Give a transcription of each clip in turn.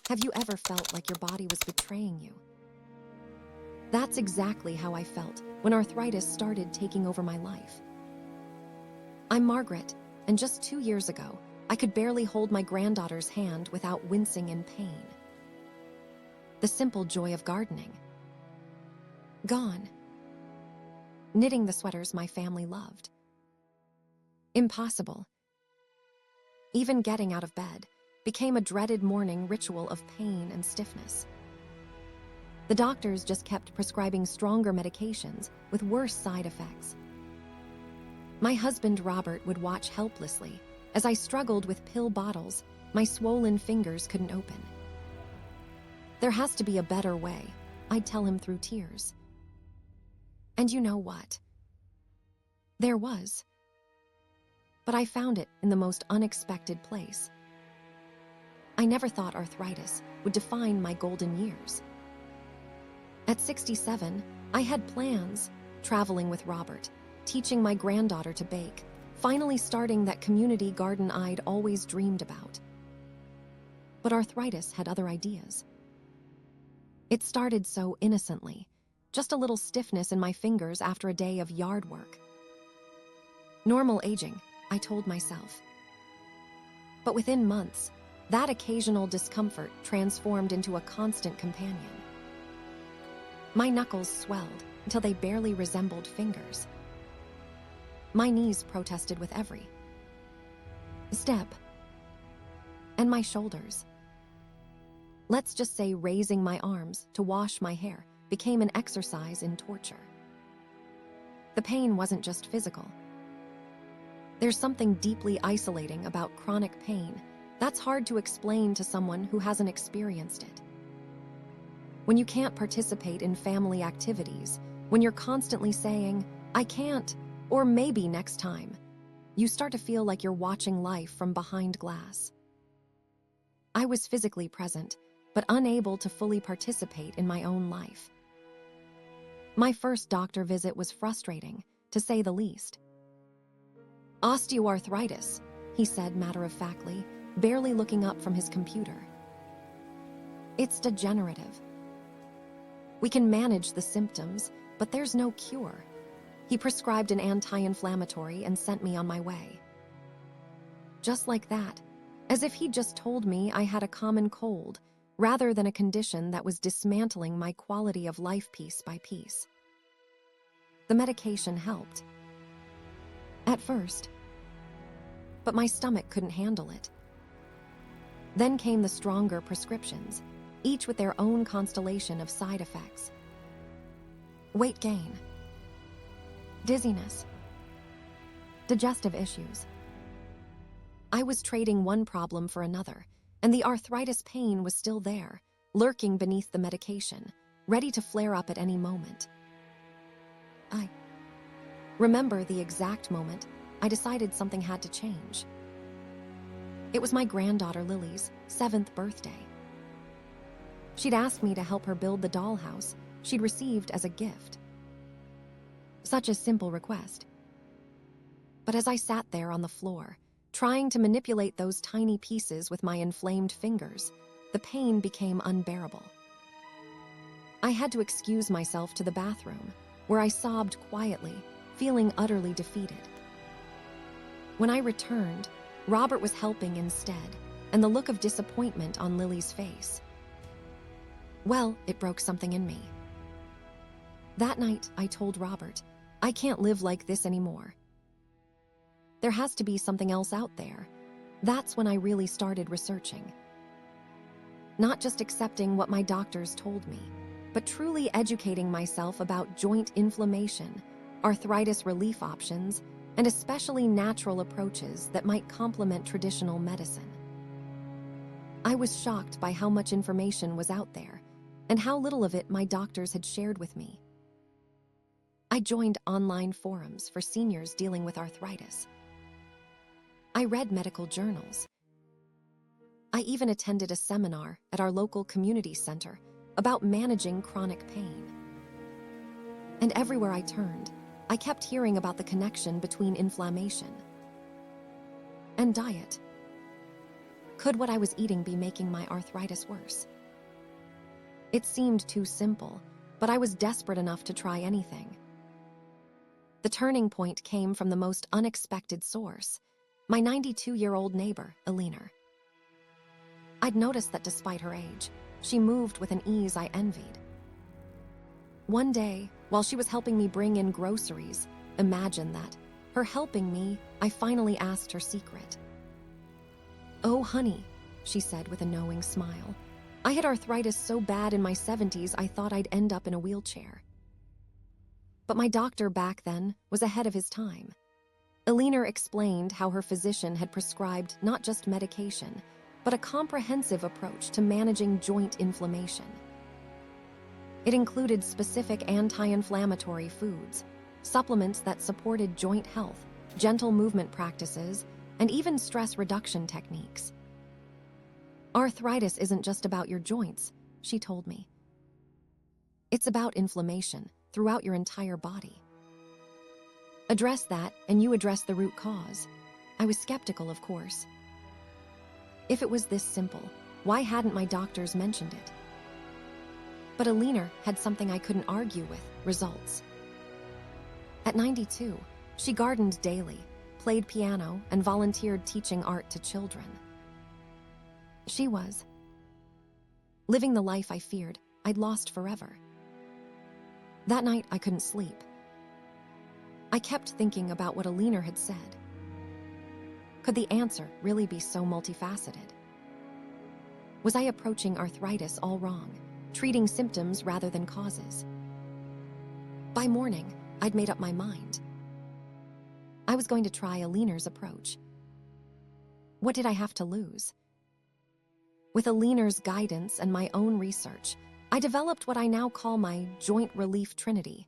Have you ever felt like your body was betraying you? That's exactly how I felt when arthritis started taking over my life. I'm Margaret, and just 2 years ago, I could barely hold my granddaughter's hand without wincing in pain. The simple joy of gardening. Gone. Knitting the sweaters my family loved. Impossible. Even getting out of bed became a dreaded morning ritual of pain and stiffness. The doctors just kept prescribing stronger medications with worse side effects. My husband Robert would watch helplessly as I struggled with pill bottles my swollen fingers couldn't open. There has to be a better way, I'd tell him through tears. And you know what? There was. But I found it in the most unexpected place. I never thought arthritis would define my golden years. At 67, I had plans, traveling with Robert, teaching my granddaughter to bake, finally starting that community garden I'd always dreamed about. But arthritis had other ideas. It started so innocently, just a little stiffness in my fingers after a day of yard work. Normal aging, I told myself. But within months, that occasional discomfort transformed into a constant companion. My knuckles swelled until they barely resembled fingers. My knees protested with every step. And my shoulders. Let's just say raising my arms to wash my hair became an exercise in torture. The pain wasn't just physical. There's something deeply isolating about chronic pain that's hard to explain to someone who hasn't experienced it. When you can't participate in family activities, when you're constantly saying, "I can't," or "maybe next time," you start to feel like you're watching life from behind glass. I was physically present, but unable to fully participate in my own life. My first doctor visit was frustrating, to say the least. "Osteoarthritis," he said matter-of-factly, barely looking up from his computer. "It's degenerative. We can manage the symptoms, but there's no cure." He prescribed an anti-inflammatory and sent me on my way. Just like that, as if he'd just told me I had a common cold, rather than a condition that was dismantling my quality of life piece by piece. The medication helped. At first. But my stomach couldn't handle it. Then came the stronger prescriptions, each with their own constellation of side effects. Weight gain. Dizziness. Digestive issues. I was trading one problem for another, and the arthritis pain was still there, lurking beneath the medication, ready to flare up at any moment. I remember the exact moment I decided something had to change. It was my granddaughter Lily's 7th birthday. She'd asked me to help her build the dollhouse she'd received as a gift. Such a simple request. But as I sat there on the floor, trying to manipulate those tiny pieces with my inflamed fingers, the pain became unbearable. I had to excuse myself to the bathroom, where I sobbed quietly, feeling utterly defeated. When I returned, Robert was helping instead, and the look of disappointment on Lily's face. Well, it broke something in me. That night, I told Robert, I can't live like this anymore. There has to be something else out there. That's when I really started researching. Not just accepting what my doctors told me, but truly educating myself about joint inflammation, arthritis relief options, and especially natural approaches that might complement traditional medicine. I was shocked by how much information was out there, and how little of it my doctors had shared with me. I joined online forums for seniors dealing with arthritis. I read medical journals. I even attended a seminar at our local community center about managing chronic pain. And everywhere I turned, I kept hearing about the connection between inflammation and diet. Could what I was eating be making my arthritis worse? It seemed too simple, but I was desperate enough to try anything. The turning point came from the most unexpected source, my 92-year-old neighbor, Alina. I'd noticed that despite her age, she moved with an ease I envied. One day, while she was helping me bring in groceries, imagine that, her helping me, I finally asked her secret. "Oh, honey," she said with a knowing smile. "I had arthritis so bad in my 70s I thought I'd end up in a wheelchair." But my doctor back then was ahead of his time. Alina explained how her physician had prescribed not just medication, but a comprehensive approach to managing joint inflammation. It included specific anti-inflammatory foods, supplements that supported joint health, gentle movement practices, and even stress reduction techniques. "Arthritis isn't just about your joints," she told me. "It's about inflammation throughout your entire body. Address that, and you address the root cause." I was skeptical, of course. If it was this simple, why hadn't my doctors mentioned it? But Alina had something I couldn't argue with: results. At 92, she gardened daily, played piano, and volunteered teaching art to children. She was living the life I feared I'd lost forever. That night, I couldn't sleep. I kept thinking about what Alina had said. Could the answer really be so multifaceted? Was I approaching arthritis all wrong, treating symptoms rather than causes? By morning, I'd made up my mind. I was going to try Alina's approach. What did I have to lose? With Alina's guidance and my own research, I developed what I now call my joint relief trinity,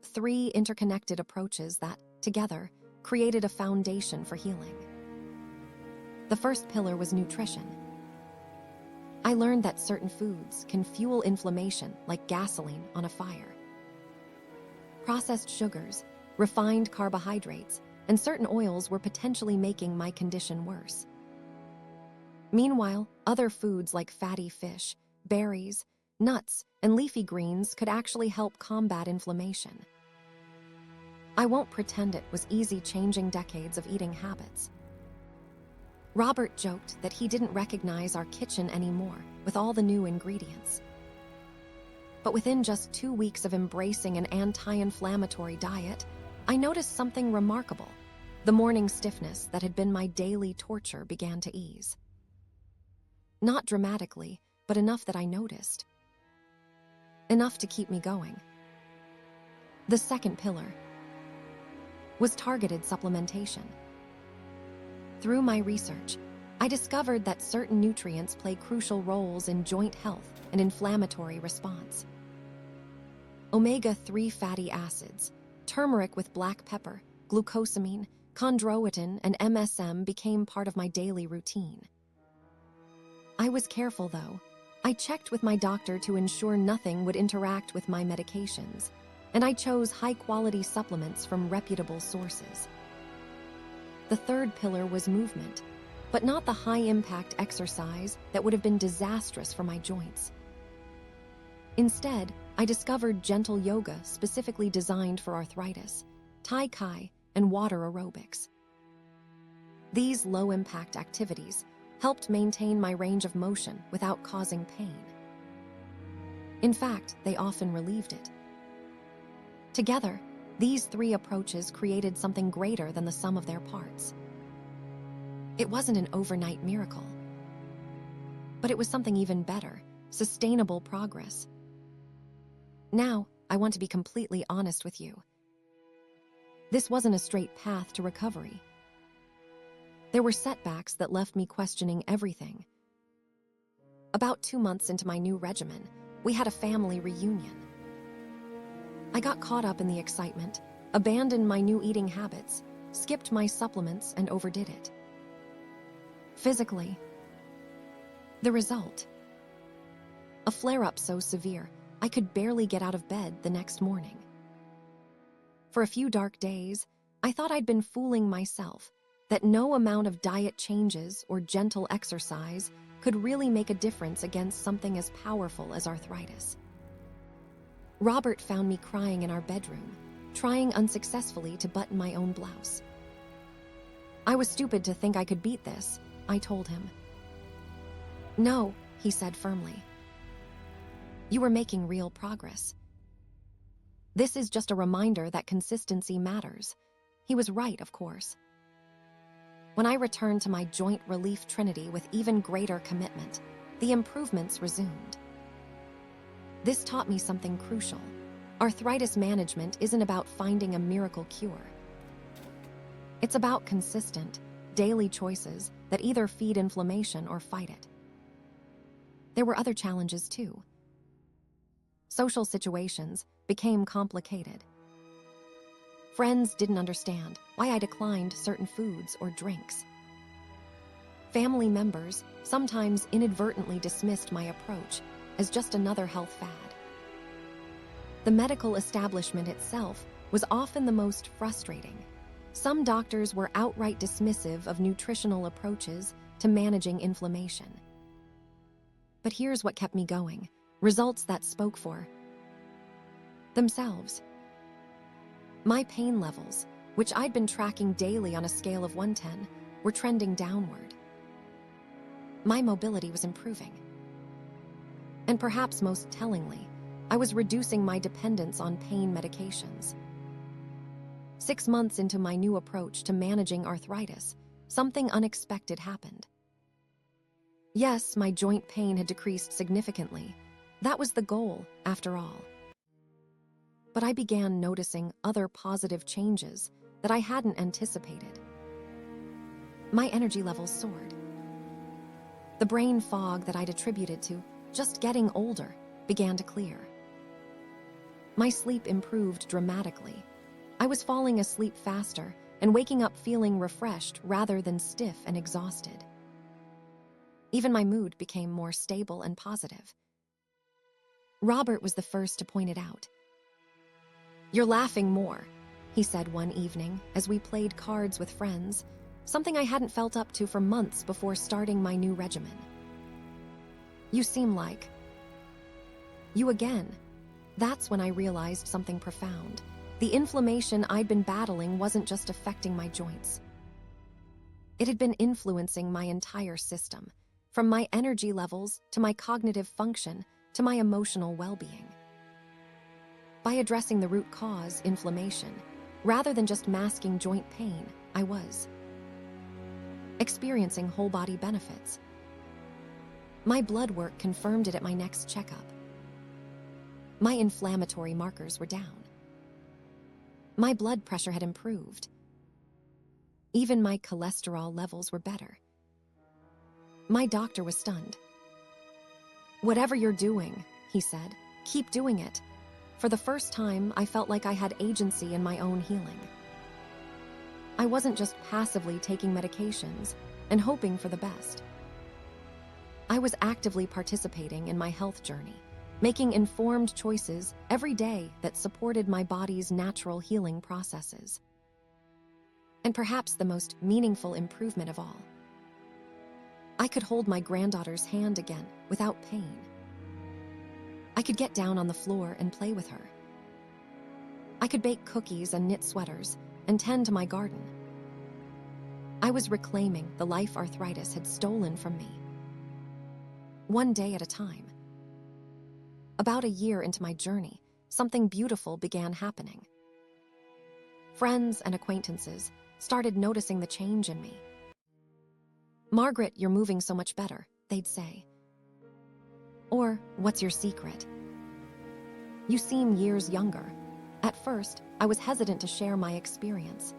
3 interconnected approaches that, together, created a foundation for healing. The first pillar was nutrition. I learned that certain foods can fuel inflammation like gasoline on a fire. Processed sugars, refined carbohydrates, and certain oils were potentially making my condition worse. Meanwhile, other foods like fatty fish, berries, nuts, and leafy greens could actually help combat inflammation. I won't pretend it was easy changing decades of eating habits. Robert joked that he didn't recognize our kitchen anymore with all the new ingredients. But within just 2 weeks of embracing an anti-inflammatory diet, I noticed something remarkable. The morning stiffness that had been my daily torture began to ease. Not dramatically, but enough that I noticed. Enough to keep me going. The second pillar was targeted supplementation. Through my research, I discovered that certain nutrients play crucial roles in joint health and inflammatory response. Omega-3 fatty acids, turmeric with black pepper, glucosamine, chondroitin, and MSM became part of my daily routine. I was careful, though. I checked with my doctor to ensure nothing would interact with my medications, and I chose high-quality supplements from reputable sources. The third pillar was movement, but not the high-impact exercise that would have been disastrous for my joints. Instead, I discovered gentle yoga specifically designed for arthritis, Tai Chi, and water aerobics. These low-impact activities helped maintain my range of motion without causing pain. In fact, they often relieved it. Together, these 3 approaches created something greater than the sum of their parts. It wasn't an overnight miracle, but it was something even better: sustainable progress. Now, I want to be completely honest with you. This wasn't a straight path to recovery. There were setbacks that left me questioning everything. About 2 months into my new regimen, we had a family reunion. I got caught up in the excitement, abandoned my new eating habits, skipped my supplements, and overdid it. Physically, the result: a flare-up so severe I could barely get out of bed the next morning. For a few dark days, I thought I'd been fooling myself, that no amount of diet changes or gentle exercise could really make a difference against something as powerful as arthritis. Robert found me crying in our bedroom, trying unsuccessfully to button my own blouse. I was stupid to think I could beat this, I told him. No, he said firmly. You were making real progress. This is just a reminder that consistency matters. He was right, of course. When I returned to my joint relief trinity with even greater commitment, the improvements resumed. This taught me something crucial. Arthritis management isn't about finding a miracle cure. It's about consistent, daily choices that either feed inflammation or fight it. There were other challenges too. Social situations became complicated. Friends didn't understand why I declined certain foods or drinks. Family members sometimes inadvertently dismissed my approach as just another health fad. The medical establishment itself was often the most frustrating. Some doctors were outright dismissive of nutritional approaches to managing inflammation. But here's what kept me going: results that spoke for themselves. My pain levels, which I'd been tracking daily on a scale of 110, were trending downward. My mobility was improving. And perhaps most tellingly, I was reducing my dependence on pain medications. 6 months into my new approach to managing arthritis, something unexpected happened. Yes, my joint pain had decreased significantly. That was the goal, after all. But I began noticing other positive changes that I hadn't anticipated. My energy levels soared. The brain fog that I'd attributed to just getting older began to clear. My sleep improved dramatically. I was falling asleep faster and waking up feeling refreshed rather than stiff and exhausted. Even my mood became more stable and positive. Robert was the first to point it out. "You're laughing more," he said one evening as we played cards with friends, something I hadn't felt up to for months before starting my new regimen. "You seem like..." "You again." That's when I realized something profound. The inflammation I'd been battling wasn't just affecting my joints. It had been influencing my entire system, from my energy levels to my cognitive function to my emotional well-being. By addressing the root cause, inflammation, rather than just masking joint pain, I was experiencing whole-body benefits. My blood work confirmed it at my next checkup. My inflammatory markers were down. My blood pressure had improved. Even my cholesterol levels were better. My doctor was stunned. "Whatever you're doing," he said, "keep doing it." For the first time, I felt like I had agency in my own healing. I wasn't just passively taking medications and hoping for the best. I was actively participating in my health journey, making informed choices every day that supported my body's natural healing processes. And perhaps the most meaningful improvement of all, I could hold my granddaughter's hand again without pain. I could get down on the floor and play with her. I could bake cookies and knit sweaters and tend to my garden. I was reclaiming the life arthritis had stolen from me, one day at a time. About a year into my journey, something beautiful began happening. Friends and acquaintances started noticing the change in me. "Margaret, you're moving so much better," they'd say. Or, "What's your secret? You seem years younger." At first, I was hesitant to share my experience.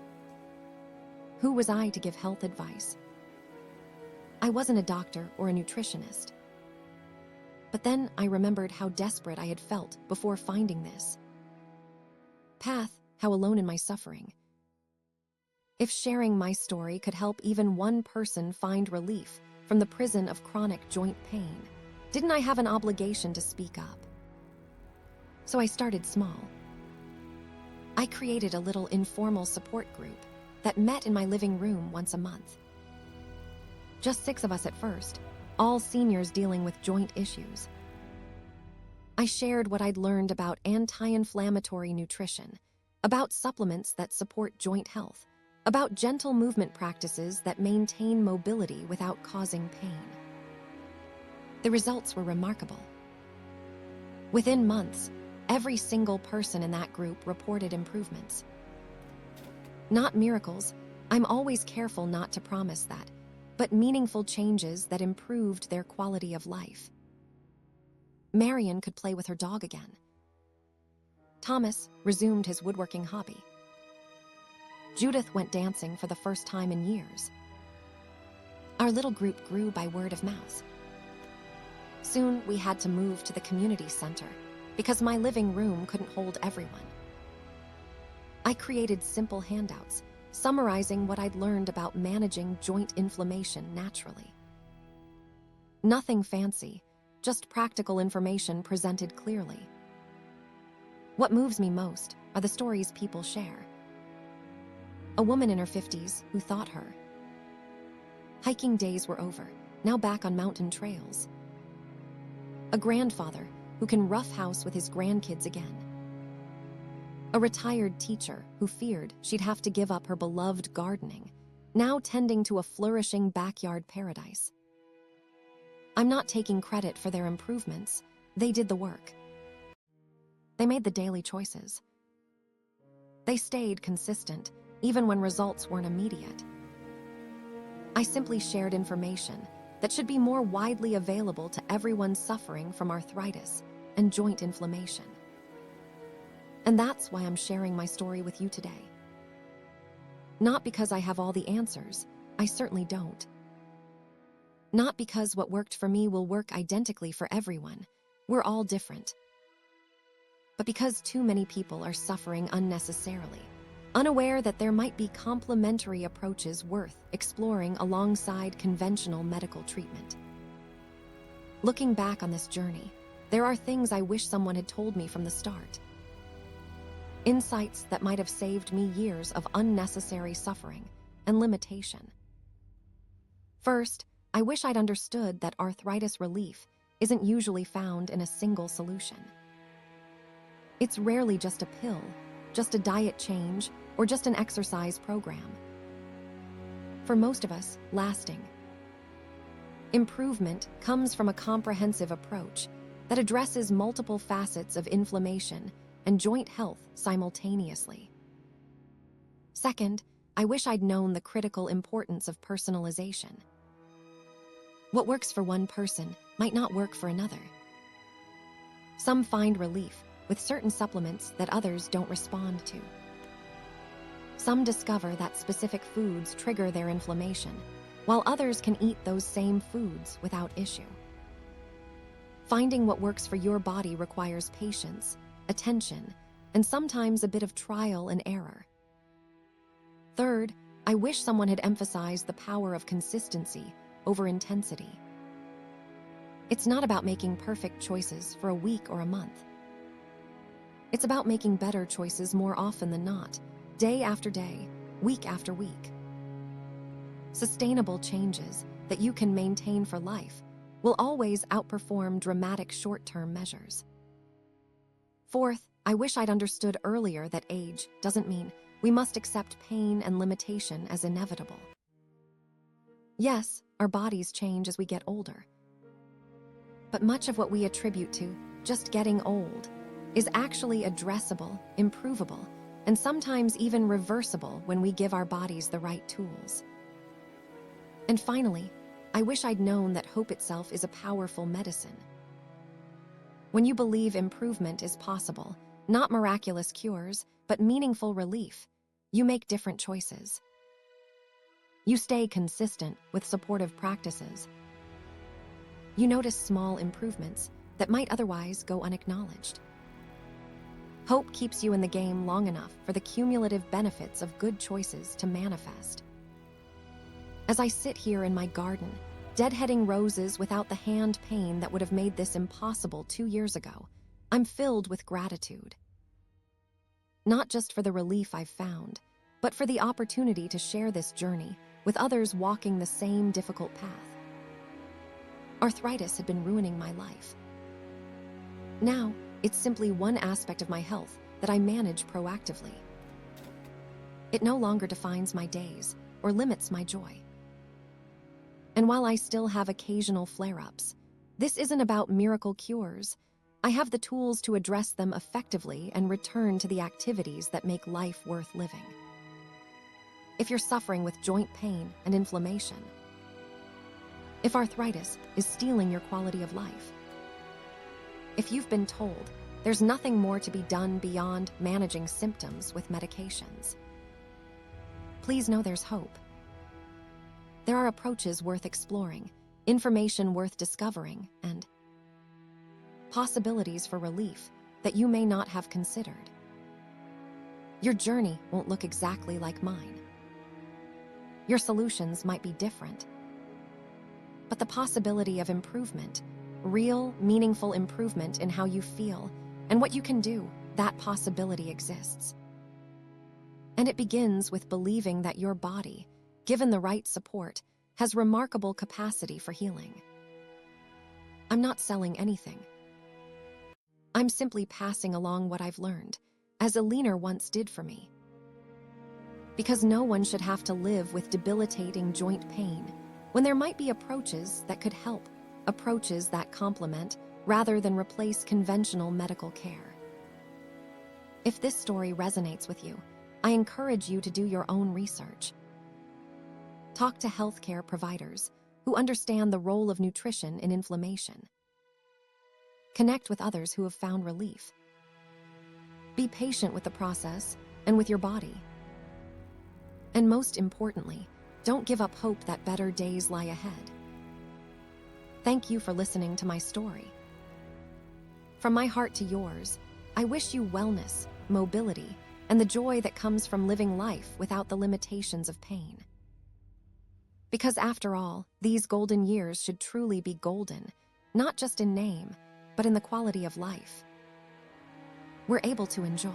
Who was I to give health advice? I wasn't a doctor or a nutritionist. But then I remembered how desperate I had felt before finding this path, how alone in my suffering. If sharing my story could help even one person find relief from the prison of chronic joint pain, didn't I have an obligation to speak up? So I started small. I created a little informal support group, that met in my living room once a month. Just 6 of us at first, all seniors dealing with joint issues. I shared what I'd learned about anti-inflammatory nutrition, about supplements that support joint health, about gentle movement practices that maintain mobility without causing pain. The results were remarkable. Within months, every single person in that group reported improvements. Not miracles, I'm always careful not to promise that, but meaningful changes that improved their quality of life. Marion could play with her dog again. Thomas resumed his woodworking hobby. Judith went dancing for the first time in years. Our little group grew by word of mouth. Soon, we had to move to the community center because my living room couldn't hold everyone. I created simple handouts, summarizing what I'd learned about managing joint inflammation naturally. Nothing fancy, just practical information presented clearly. What moves me most are the stories people share. A woman in her 50s who thought her hiking days were over, now back on mountain trails. A grandfather who can roughhouse with his grandkids again. A retired teacher who feared she'd have to give up her beloved gardening, now tending to a flourishing backyard paradise. I'm not taking credit for their improvements. They did the work. They made the daily choices. They stayed consistent, even when results weren't immediate. I simply shared information that should be more widely available to everyone suffering from arthritis and joint inflammation. And that's why I'm sharing my story with you today. Not because I have all the answers, I certainly don't. Not because what worked for me will work identically for everyone. We're all different. But because too many people are suffering unnecessarily, unaware that there might be complementary approaches worth exploring alongside conventional medical treatment. Looking back on this journey, there are things I wish someone had told me from the start. Insights that might have saved me years of unnecessary suffering and limitation. First, I wish I'd understood that arthritis relief isn't usually found in a single solution. It's rarely just a pill, just a diet change, or just an exercise program. For most of us, lasting improvement comes from a comprehensive approach that addresses multiple facets of inflammation and joint health simultaneously. Second, I wish I'd known the critical importance of personalization. What works for one person might not work for another. Some find relief with certain supplements that others don't respond to. Some discover that specific foods trigger their inflammation, while others can eat those same foods without issue. Finding what works for your body requires patience, attention, and sometimes a bit of trial and error. Third, I wish someone had emphasized the power of consistency over intensity. It's not about making perfect choices for a week or a month. It's about making better choices more often than not, day after day, week after week. Sustainable changes that you can maintain for life will always outperform dramatic short-term measures. Fourth, I wish I'd understood earlier that age doesn't mean we must accept pain and limitation as inevitable. Yes, our bodies change as we get older. But much of what we attribute to just getting old is actually addressable, improvable, and sometimes even reversible when we give our bodies the right tools. And finally, I wish I'd known that hope itself is a powerful medicine. When you believe improvement is possible, not miraculous cures, but meaningful relief, you make different choices. You stay consistent with supportive practices. You notice small improvements that might otherwise go unacknowledged. Hope keeps you in the game long enough for the cumulative benefits of good choices to manifest. As I sit here in my garden, deadheading roses without the hand pain that would have made this impossible 2 years ago, I'm filled with gratitude. Not just for the relief I've found, but for the opportunity to share this journey with others walking the same difficult path. Arthritis had been ruining my life. Now, it's simply one aspect of my health that I manage proactively. It no longer defines my days or limits my joy. And while I still have occasional flare-ups, this isn't about miracle cures. I have the tools to address them effectively and return to the activities that make life worth living. If you're suffering with joint pain and inflammation, if arthritis is stealing your quality of life, if you've been told there's nothing more to be done beyond managing symptoms with medications, please know there's hope. There are approaches worth exploring, information worth discovering, and possibilities for relief that you may not have considered. Your journey won't look exactly like mine. Your solutions might be different, but the possibility of improvement, real, meaningful improvement in how you feel and what you can do, that possibility exists. And it begins with believing that your body, given the right support, has remarkable capacity for healing. I'm not selling anything. I'm simply passing along what I've learned, as a leaner once did for me. Because no one should have to live with debilitating joint pain when there might be approaches that could help, approaches that complement rather than replace conventional medical care. If this story resonates with you, I encourage you to do your own research. Talk to healthcare providers who understand the role of nutrition in inflammation. Connect with others who have found relief. Be patient with the process and with your body. And most importantly, don't give up hope that better days lie ahead. Thank you for listening to my story. From my heart to yours, I wish you wellness, mobility, and the joy that comes from living life without the limitations of pain. Because after all, these golden years should truly be golden, not just in name, but in the quality of life we're able to enjoy.